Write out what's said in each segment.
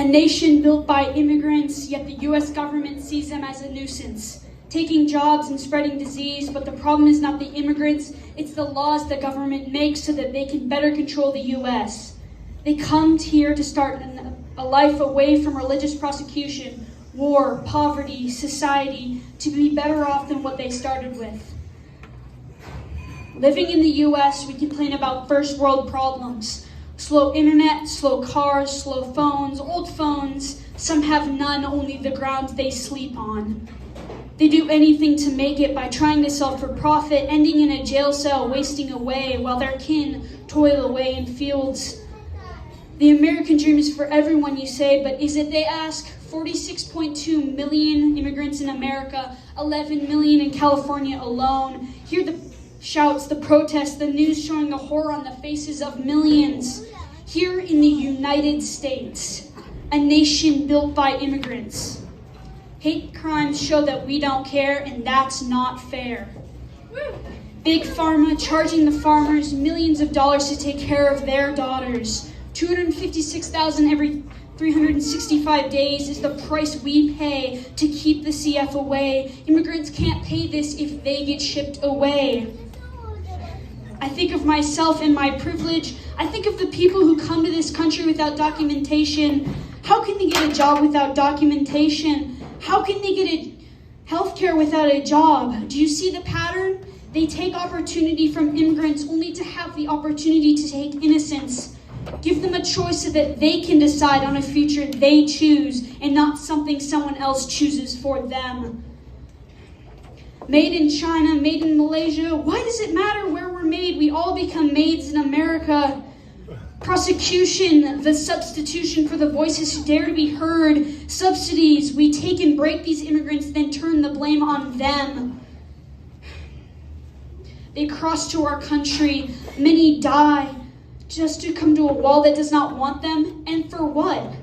A nation built by immigrants, yet the US government sees them as a nuisance, taking jobs and spreading disease. But the problem is not the immigrants, it's the laws the government makes so that they can better control the US. They come here to start a life away from religious prosecution, war, poverty, society, to be better off than what they started with. Living in the US, we complain about first world problems. Slow internet, slow cars, slow phones, old phones. Some have none, only the ground they sleep on. They do anything to make it by trying to sell for profit, ending in a jail cell, wasting away, while their kin toil away in fields. The American dream is for everyone, you say, but is it, they ask? 46.2 million immigrants in America, 11 million in California alone. Hear the shouts, the protests, the news showing the horror on the faces of millions. Here in the United States, a nation built by immigrants. Hate crimes show that we don't care, and that's not fair. Big Pharma charging the farmers millions of dollars to take care of their daughters. $256,000 every 365 days is the price we pay to keep the CF away. Immigrants can't pay this if they get shipped away. I think of myself and my privilege. I think of the people who come to this country without documentation. How can they get a job without documentation? How can they get healthcare without a job? Do you see the pattern? They take opportunity from immigrants only to have the opportunity to take innocence. Give them a choice so that they can decide on a future they choose and not something someone else chooses for them. Made in China, made in Malaysia, why does it matter where we're made? We all become maids in America. Prosecution, the substitution for the voices who dare to be heard. Subsidies, we take and break these immigrants, then turn the blame on them. They cross to our country, many die, just to come to a wall that does not want them, and for what?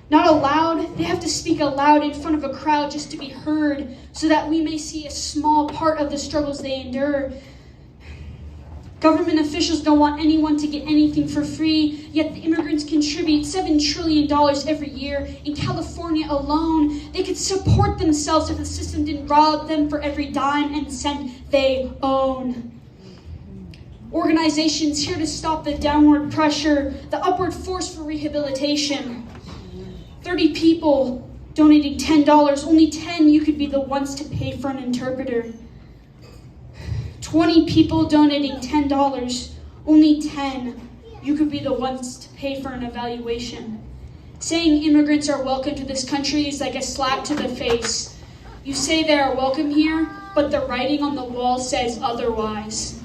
Not allowed, they have to speak aloud in front of a crowd just to be heard, so that we may see a small part of the struggles they endure. Government officials don't want anyone to get anything for free, yet the immigrants contribute $7 trillion every year. In California alone, they could support themselves if the system didn't rob them for every dime and cent they own. Organizations here to stop the downward pressure, the upward force for rehabilitation. 30 people donating $10, only 10 you could be the ones to pay for an interpreter. 20 people donating $10, only 10 you could be the ones to pay for an evaluation. Saying immigrants are welcome to this country is like a slap to the face. You say they are welcome here, but the writing on the wall says otherwise.